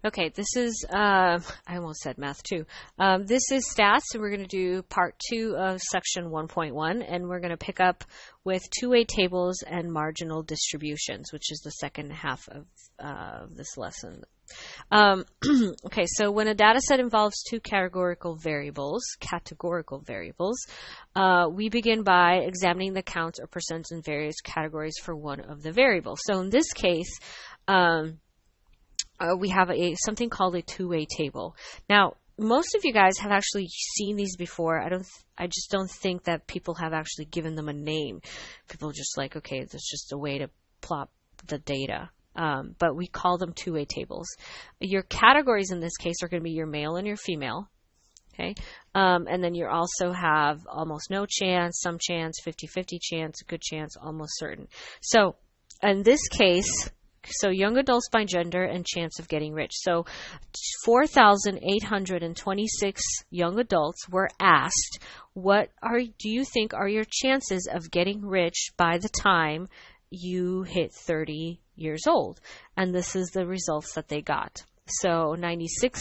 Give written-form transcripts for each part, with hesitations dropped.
Okay, this is, I almost said math too. This is stats, and we're going to do part 2 of section 1.1, and we're going to pick up with two-way tables and marginal distributions, which is the second half of this lesson. Okay, so when a data set involves two categorical variables, we begin by examining the counts or percents in various categories for one of the variables. So in this case, we have something called a two-way table. Now, most of you guys have actually seen these before. I just don't think that people have actually given them a name. People are just like, okay, that's just a way to plot the data. But we call them two-way tables. Your categories in this case are going to be your male and your female. Okay. And then you also have almost no chance, some chance, 50-50 chance, good chance, almost certain. So in this case, so young adults by gender and chance of getting rich. So 4,826 young adults were asked, do you think are your chances of getting rich by the time you hit 30 years old? And this is the results that they got. So 96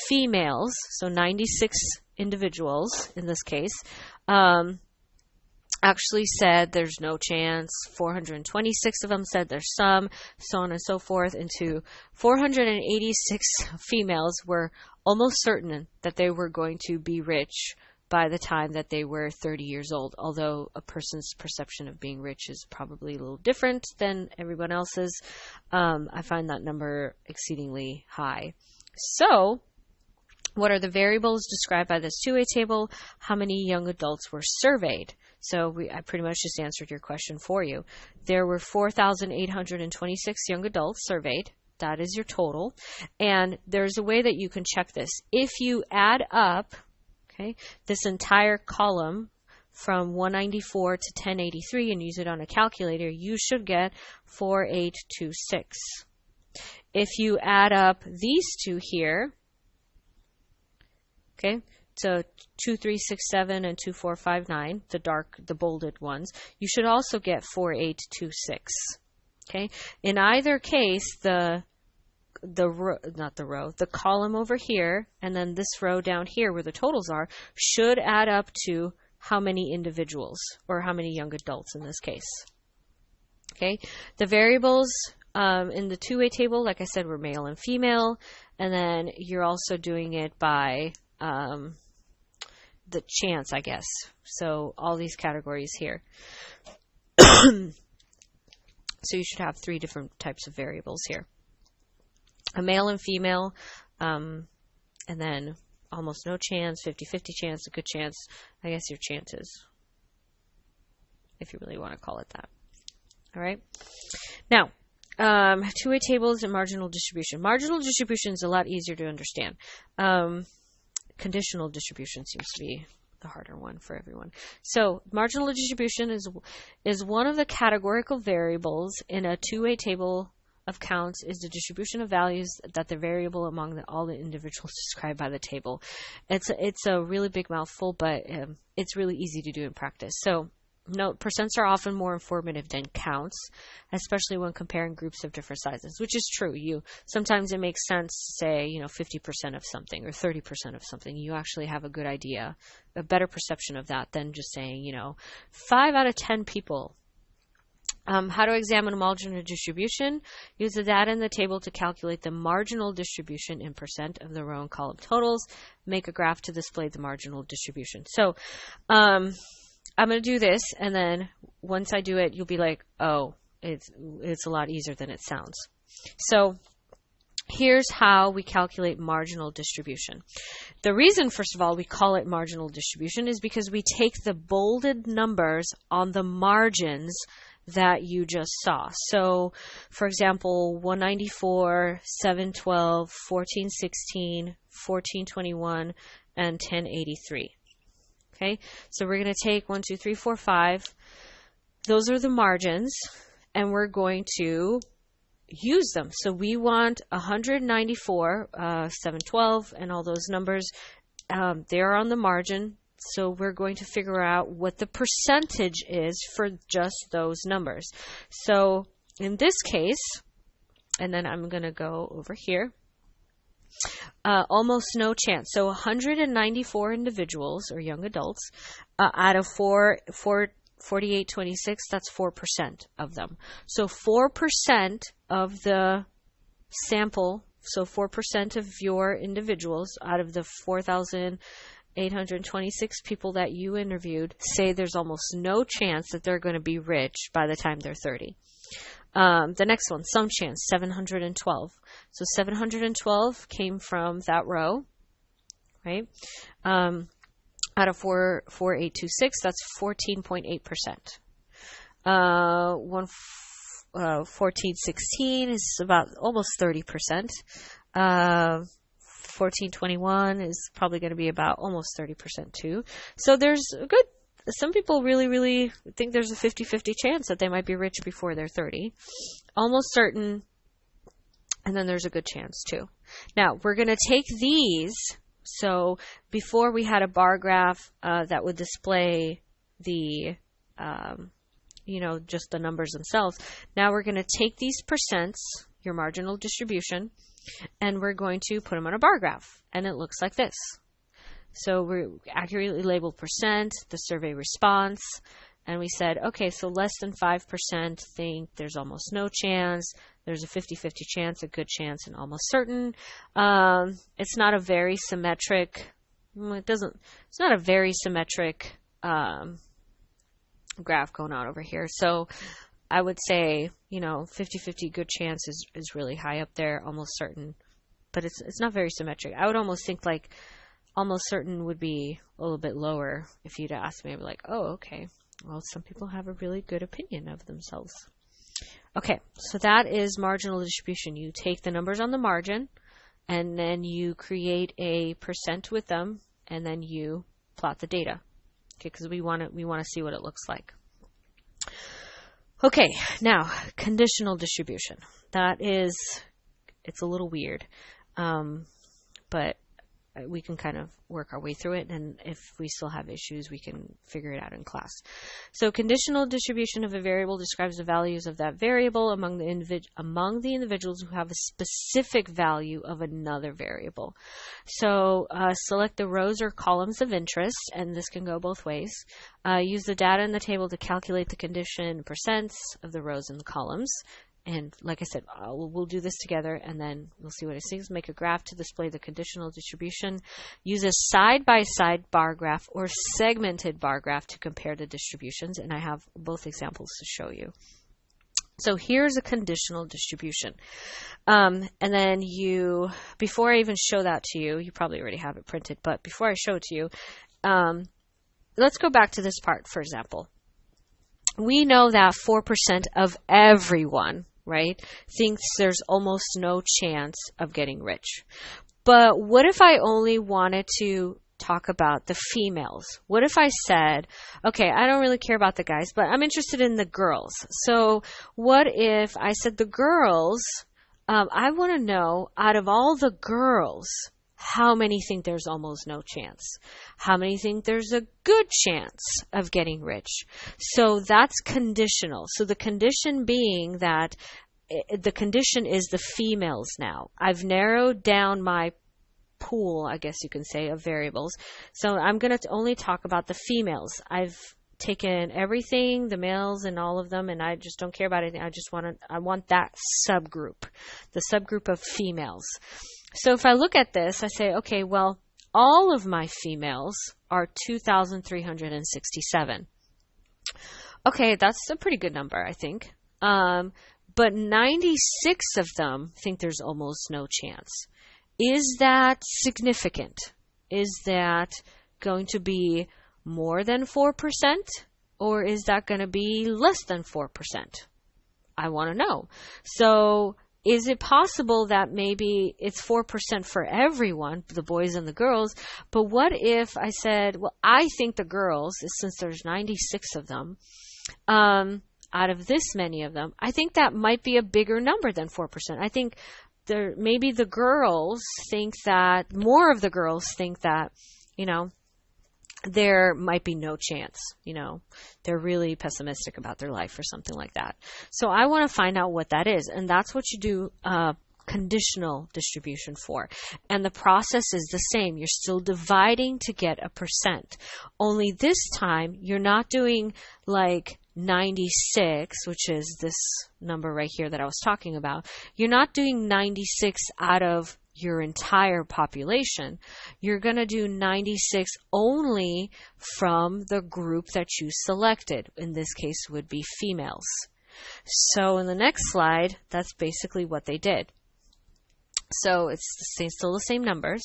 females, so 96 individuals in this case, actually said there's no chance. 426 of them said there's some, so on and so forth. And 486 females were almost certain that they were going to be rich by the time that they were 30 years old, although a person's perception of being rich is probably a little different than everyone else's. I find that number exceedingly high. So what are the variables described by this two-way table? How many young adults were surveyed? So I pretty much just answered your question for you. There were 4,826 young adults surveyed. That is your total. And there's a way that you can check this. If you add up, okay, this entire column from 194 to 1083 and use it on a calculator, you should get 4826. If you add up these two here, okay, so 2367 and 2459, the bolded ones, you should also get 4826. Okay, in either case, the column over here and then this row down here where the totals are should add up to how many individuals, or how many young adults in this case. Okay, the variables in the two-way table, like I said, were male and female, and then you're also doing it by the chance, I guess. So all these categories here. So you should have three different types of variables here. A male and female, and then almost no chance, 50-50 chance, a good chance, I guess your chances, if you really want to call it that. All right. Now, two-way tables and marginal distribution. Marginal distribution is a lot easier to understand. Conditional distribution seems to be the harder one for everyone. So marginal distribution is one of the categorical variables in a two-way table of counts. Is the distribution of values that the variable among all the individuals described by the table. It's a really big mouthful, but it's really easy to do in practice. So note, percents are often more informative than counts, especially when comparing groups of different sizes, which is true. Sometimes it makes sense to say, 50% of something or 30% of something. You actually have a good idea, a better perception of that than just saying, 5 out of 10 people. How to examine a marginal distribution? Use the data in the table to calculate the marginal distribution in percent of the row and column totals. Make a graph to display the marginal distribution. So, I'm going to do this, and then once I do it, you'll be like, oh, it's a lot easier than it sounds. So here's how we calculate marginal distribution. The reason, first of all, we call it marginal distribution is because we take the bolded numbers on the margins that you just saw. So, for example, 194, 712, 1416, 1421, and 1083. Okay, so we're going to take 1, 2, 3, 4, 5. Those are the margins, and we're going to use them. So we want 194, 712, and all those numbers. They're on the margin. So we're going to figure out what the percentage is for just those numbers. So in this case, and then I'm going to go over here. Almost no chance. So 194 individuals or young adults out of 4826, that's 4% of them. So 4% of the sample, so 4% of your individuals out of the 4,826 people that you interviewed say there's almost no chance that they're going to be rich by the time they're 30. The next one, some chance, 712. So 712 came from that row, right? Out of 4826, that's 14.8%. 1416 is about almost 30%. 1421 is probably going to be about almost 30% too. So there's a good, some people really think there's a 50-50 chance that they might be rich before they're 30. Almost certain, and then there's a good chance too. Now, we're going to take these. So before we had a bar graph that would display the, just the numbers themselves. Now we're going to take these percents, your marginal distribution, and we're going to put them on a bar graph. And it looks like this. So we accurately labeled percent, the survey response, and we said, okay, so less than 5% think there's almost no chance, there's a 50-50 chance, a good chance, and almost certain. It's not a very symmetric, it's not a very symmetric graph going on over here. So I would say, 50-50 good chance is really high up there, almost certain, but it's not very symmetric. I would almost think like almost certain would be a little bit lower if you'd asked me. I'd be like, oh, okay. Well, some people have a really good opinion of themselves. Okay, so that is marginal distribution. You take the numbers on the margin, and then you create a percent with them, and then you plot the data. Okay, because we want to see what it looks like. Okay, now conditional distribution. It's a little weird, but we can kind of work our way through it, and if we still have issues, we can figure it out in class. So conditional distribution of a variable describes the values of that variable among the individuals who have a specific value of another variable. So select the rows or columns of interest, and this can go both ways. Use the data in the table to calculate the condition percents of the rows and the columns. And like I said, we'll do this together, and then we'll see what it says. Make a graph to display the conditional distribution. Use a side-by-side bar graph or segmented bar graph to compare the distributions. And I have both examples to show you. So here's a conditional distribution. And then before I even show that to you, you probably already have it printed, but before I show it to you, let's go back to this part, for example. We know that 4% of everyone, right, thinks there's almost no chance of getting rich. But what if I only wanted to talk about the females? What if I said, okay, I don't really care about the guys, but I'm interested in the girls. So what if I said the girls, I want to know, out of all the girls, how many think there's almost no chance? How many think there's a good chance of getting rich? So that's conditional. So the condition being that the condition is the females now. I've narrowed down my pool, I guess you can say, of variables. So I'm going to only talk about the females. I've taken everything, the males and all of them, and I just don't care about anything. I want that subgroup, the subgroup of females. So if I look at this, I say, okay, well, all of my females are 2,367. Okay, that's a pretty good number, I think. But 96 of them think there's almost no chance. Is that significant? Is that going to be more than 4%? Or is that going to be less than 4%? I want to know. So is it possible that maybe it's 4% for everyone, the boys and the girls, but what if I said, well, I think the girls, since there's 96 of them, out of this many of them, I think that might be a bigger number than 4%. I think maybe the girls think that, more of the girls think that, there might be no chance, they're really pessimistic about their life or something like that. So I want to find out what that is. And that's what you do conditional distribution for. And the process is the same. You're still dividing to get a percent. Only this time, you're not doing like 96, which is this number right here that I was talking about. You're not doing 96 out of your entire population. You're going to do 96 only from the group that you selected. In this case would be females. So in the next slide, that's basically what they did. So it's still the same numbers.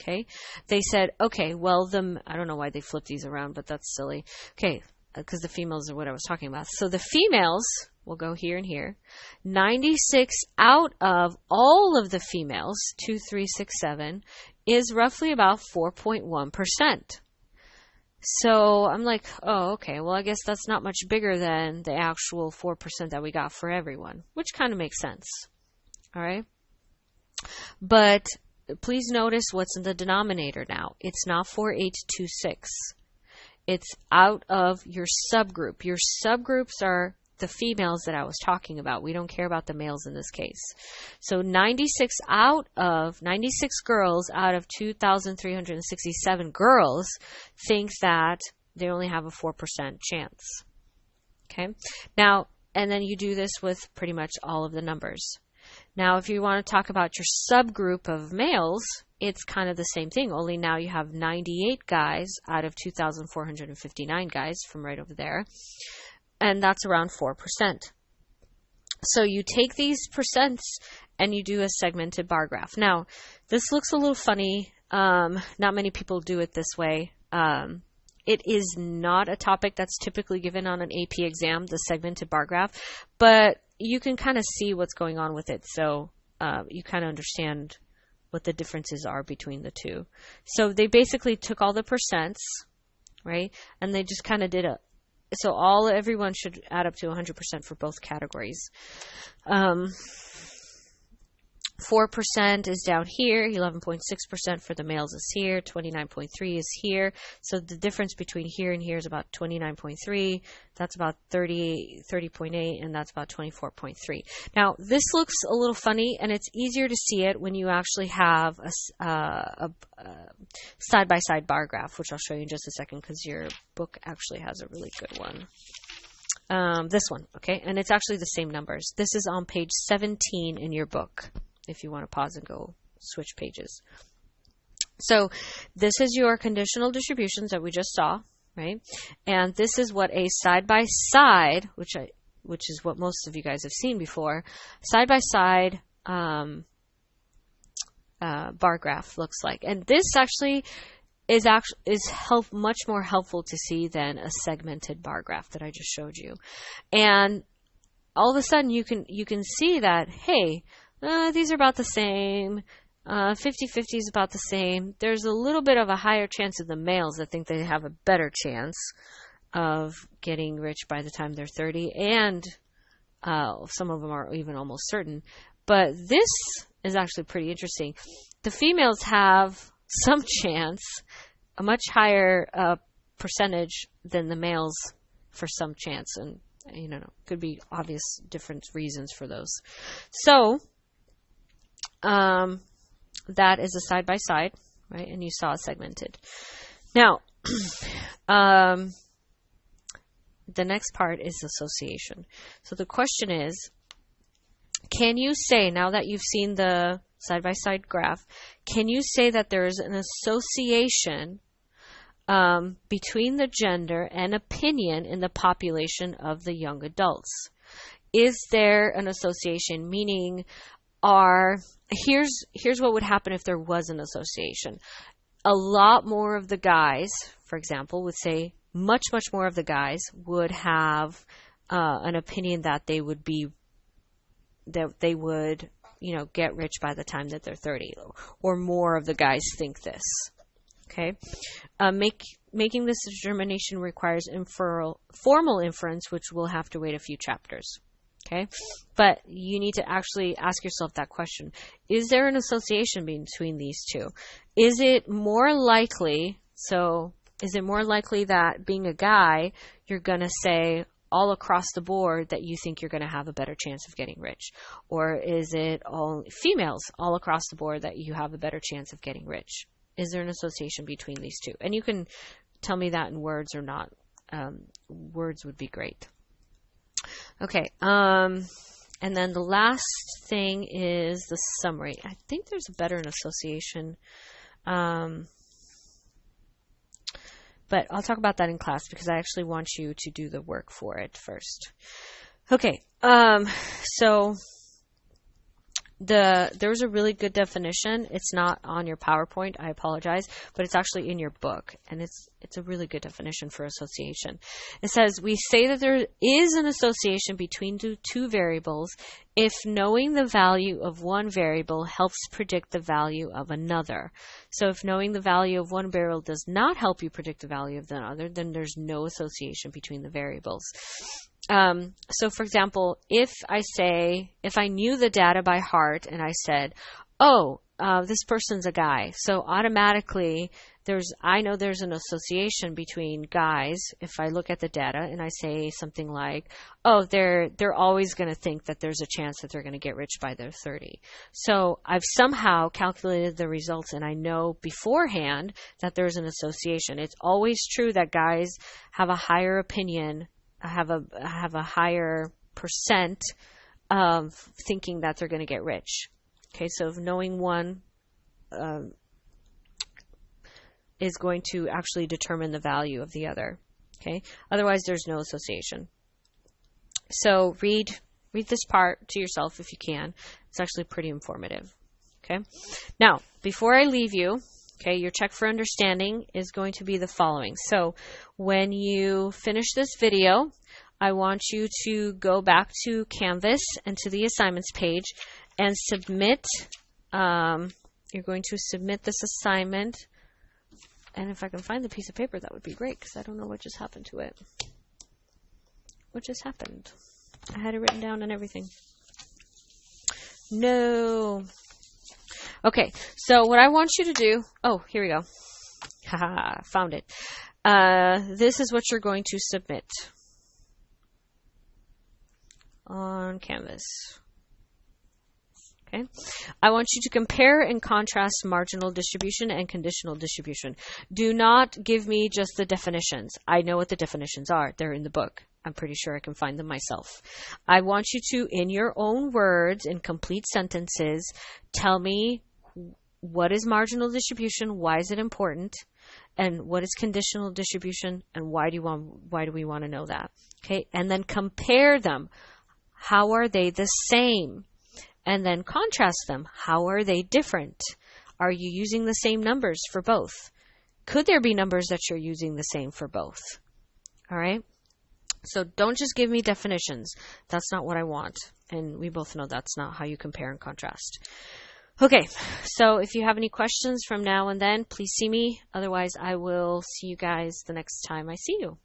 Okay. They said, okay, well, I don't know why they flipped these around, but that's silly. Okay. Because the females are what I was talking about. So the females will go here and here. 96 out of all of the females, 2, 3, 6, 7, is roughly about 4.1%. So I'm like, oh, okay, well, I guess that's not much bigger than the actual 4% that we got for everyone, which kind of makes sense. All right. But please notice what's in the denominator now. It's not 4826. It's out of your subgroup. Your subgroups are the females that I was talking about. We don't care about the males in this case. So 96 girls out of 2,367 girls think that they only have a 4% chance. Okay. Now, and then you do this with pretty much all of the numbers. Now, if you want to talk about your subgroup of males, it's kind of the same thing, only now you have 98 guys out of 2,459 guys from right over there, and that's around 4%. So you take these percents and you do a segmented bar graph. Now, this looks a little funny. Not many people do it this way. It is not a topic that's typically given on an AP exam, the segmented bar graph, but you can kind of see what's going on with it. So you kind of understand what the differences are between the two. So they basically took all the percents, right? And they just kind of did everyone should add up to 100% for both categories. 4% is down here, 11.6% for the males is here, 29.3 is here. So the difference between here and here is about 29.3. That's about 30.8, and that's about 24.3. Now, this looks a little funny, and it's easier to see it when you actually have a side-by-side bar graph, which I'll show you in just a second because your book actually has a really good one. This one, okay? And it's actually the same numbers. This is on page 17 in your book, if you want to pause and go switch pages. So this is your conditional distributions that we just saw, right? And this is what a side-by-side, which is what most of you guys have seen before, side-by-side bar graph looks like. And this actually is much more helpful to see than a segmented bar graph that I just showed you. And all of a sudden you can see that, hey, these are about the same. 50-50 is about the same. There's a little bit of a higher chance of the males that think they have a better chance of getting rich by the time they're 30, and some of them are even almost certain. But this is actually pretty interesting. The females have some chance, a much higher percentage than the males for some chance, and could be obvious different reasons for those. So that is a side-by-side, right? And you saw it segmented. Now, the next part is association. So the question is, can you say, now that you've seen the side-by-side graph, can you say that there is an association between the gender and opinion in the population of the young adults? Is there an association, meaning here's what would happen if there was an association. A lot more of the guys, for example, would say much more of the guys would have an opinion that they would get rich by the time that they're 30, or more of the guys think this. Okay, making this determination requires formal inference, which will have to wait a few chapters. Okay, but you need to actually ask yourself that question. Is there an association between these two? Is it more likely that being a guy, you're going to say, all across the board that you think you're going to have a better chance of getting rich? Or is it all females all across the board that you have a better chance of getting rich? Is there an association between these two? And you can tell me that in words or not. Words would be great. Okay. And then the last thing is the summary. I think there's a better an association. But I'll talk about that in class because I actually want you to do the work for it first. Okay, so there's a really good definition. It's not on your PowerPoint, I apologize, but it's actually in your book, and it's a really good definition for association. It says, we say that there is an association between two variables if knowing the value of one variable helps predict the value of another. So if knowing the value of one variable does not help you predict the value of the other, then there's no association between the variables. So for example, if I knew the data by heart and I said, oh, this person's a guy, so automatically I know there's an association between guys if I look at the data and I say something like, oh, they're always going to think that there's a chance that they're going to get rich by their 30. So I've somehow calculated the results and I know beforehand that there's an association. It's always true that guys have a higher opinion, have a higher percent of thinking that they're going to get rich. Okay, so knowing one is going to actually determine the value of the other. Okay, otherwise there's no association. So read this part to yourself if you can. It's actually pretty informative. Okay, now before I leave you, okay, your check for understanding is going to be the following. So when you finish this video, I want you to go back to Canvas and to the assignments page and submit. You're going to submit this assignment. And if I can find the piece of paper, that would be great because I don't know what just happened to it. What just happened? I had it written down and everything. No. Okay, so what I want you to do, oh, here we go. Haha, found it. This is what you're going to submit on Canvas. Okay, I want you to compare and contrast marginal distribution and conditional distribution. Do not give me just the definitions. I know what the definitions are. They're in the book. I'm pretty sure I can find them myself. I want you to, in your own words, in complete sentences, tell me what is marginal distribution, why is it important, and what is conditional distribution, and why do we want to know that? Okay, and then compare them. How are they the same? And then contrast them. How are they different? Are you using the same numbers for both? Could there be numbers that you're using the same for both? All right. So don't just give me definitions. That's not what I want. And we both know that's not how you compare and contrast. Okay. So if you have any questions from now and then, please see me. Otherwise, I will see you guys the next time I see you.